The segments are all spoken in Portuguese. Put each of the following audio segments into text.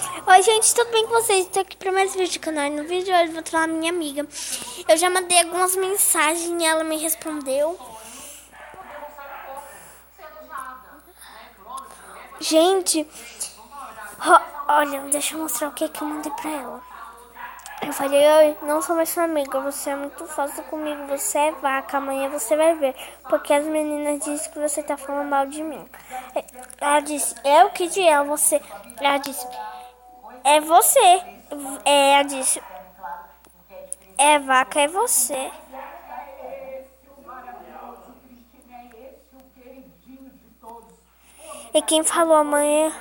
Oi, gente, tudo bem com vocês? Estou aqui para mais vídeo do canal. No vídeo de hoje eu vou falar minha amiga. Eu já mandei algumas mensagens e ela me respondeu. Gente, olha, deixa eu mostrar o que eu mandei pra ela. Eu falei, oi, não sou mais sua amiga, você é muito falsa comigo, você é vaca, amanhã você vai ver, porque as meninas dizem que você tá falando mal de mim. Ela disse, eu que de ela, você. Ela disse, é você. Ela disse, é vaca, é você. E quem falou amanhã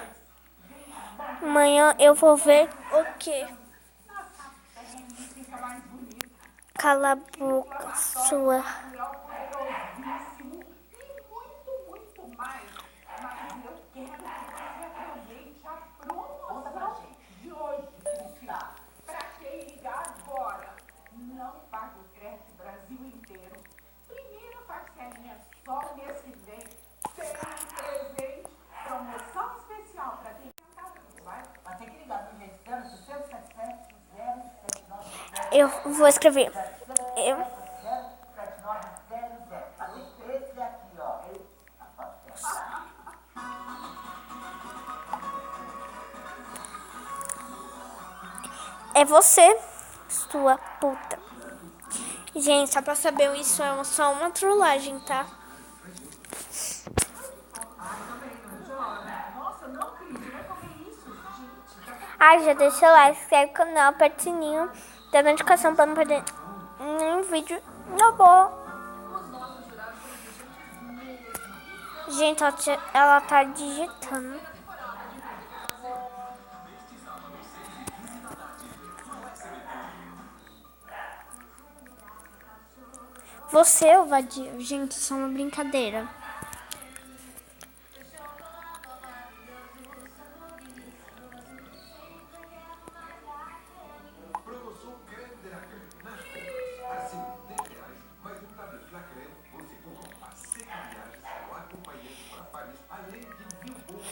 eu vou ver o quê? Cala a boca sua. Eu vou escrever. É você, sua puta. Gente, só pra saber, isso é só uma trollagem, tá? Já deixa o like, se inscreve no canal, aperta o sininho da notificação pra não perder nenhum vídeo novo. Gente, ela tá digitando. Você, ô vadio. Gente, isso é uma brincadeira.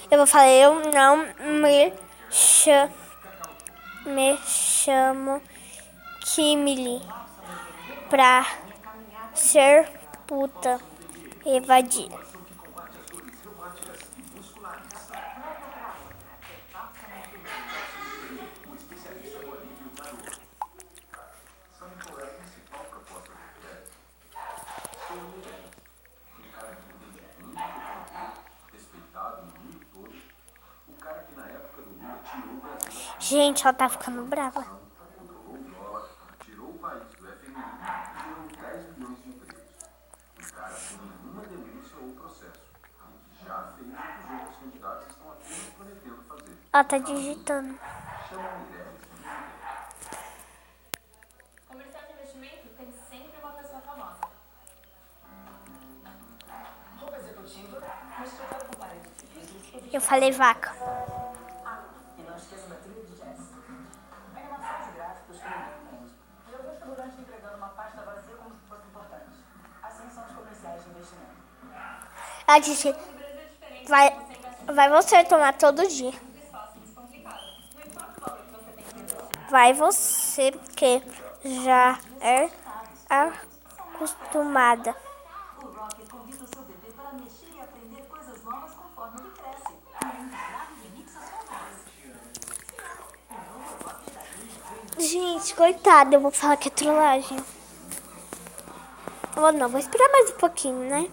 Eu vou falar, eu não me chamo Kimberly pra ser puta e vadia. Gente, ela tá ficando brava. Ela tá digitando. Comercial de investimento tem sempre uma pessoa famosa. Roupa executiva, mas trocado com parede de Eu falei vaca. E não esqueça da trilha de jazz. Animações e gráficos que ninguém entende. E alguns figurantes entregando uma pasta vazia como se fosse importante. Assim são os comerciais de investimento. Ela disse, vai você tomar todo dia. Vai você, porque já é acostumada. O Rocket convida o seu bebê para mexer e aprender coisas novas conforme ele cresce. Gente, coitada, eu vou falar que é trollagem. Não, vou esperar mais um pouquinho, né?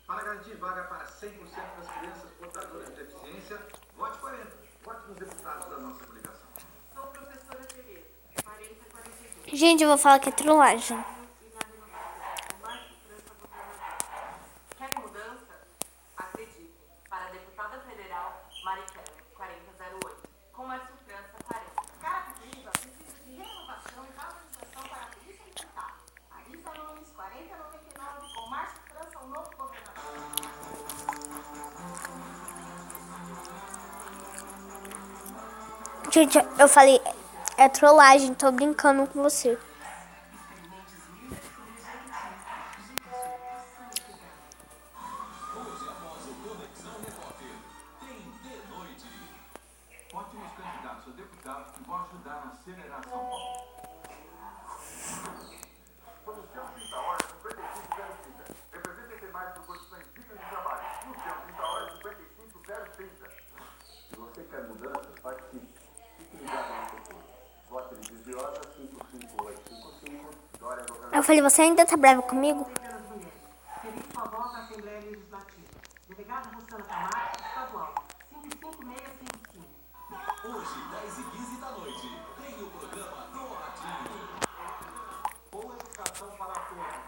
Para garantir vaga para 100% das crianças portadoras de deficiência, vote 40. Vote nos deputados da nossa coligação. Sou professora Tereza, 4042. Gente, eu vou falar que é trollagem. Quer mudança? Acredite. Para a deputada federal, Mariquela, 4008. Com Márcio França, 40. Carapicuíba precisa de renovação e valorização para a polícia militar. Marisa Nunes, 4099. Com Márcio França, o novo governador. Gente, eu falei, é trollagem, tô brincando com você. Ótimos candidatos a deputado que vão ajudar a acelerar São Paulo. Quando o seu 30 horas, 55,030. Representem mais proposições dignas de trabalho. No seu 30 horas, 55,030. Se você quer mudanças, participe. Fique ligado no futuro. Vote religiosa 55855. Dória governador. Eu falei, você ainda tá brava comigo? Feliz sua voz na Assembleia Legislativa. Delegada Rosana Camargo, estadual. 55655. Hoje, 10h15 da noite, tem o programa do Ratinho. Boa educação para todos.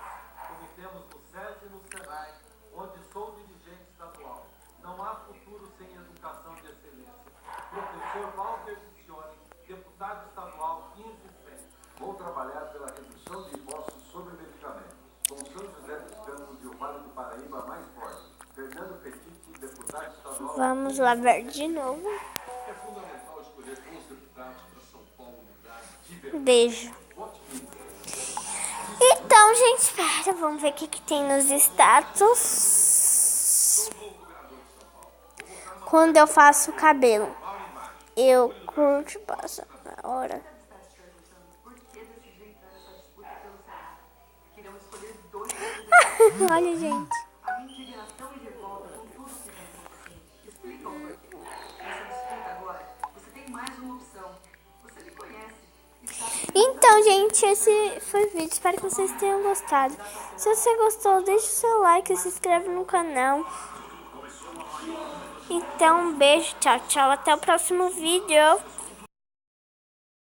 Cometemos no SES e no SENAI, onde sou dirigente estadual. Não há futuro sem educação de excelência. Professor Walter Ciccione, deputado estadual 1500. Vou trabalhar pela redução de impostos sobre medicamentos. Com São José dos Campos e o Vale do Paraíba mais forte. Fernando Petit, deputado estadual. Vamos lá ver de novo. É fundamental escolher bons deputados para São Paulo mudar de verdade. Beijo. Então, gente, espera, vamos ver o que tem nos status. Quando eu faço o cabelo, eu curto, passa na hora. Por que decidiu entrar nessa disputa pelo Senado? Queremos escolher 2 Olha, gente. A minha indignação e revolta com tudo que vem acontecendo. Explica o porquê. Nessa disputa agora, você tem mais uma opção. Você me conhece. E sabe que Então, gente, esse foi o vídeo. Espero que vocês tenham gostado. Se você gostou, deixa o seu like e se inscreve no canal. Então, um beijo, tchau, tchau. Até o próximo vídeo.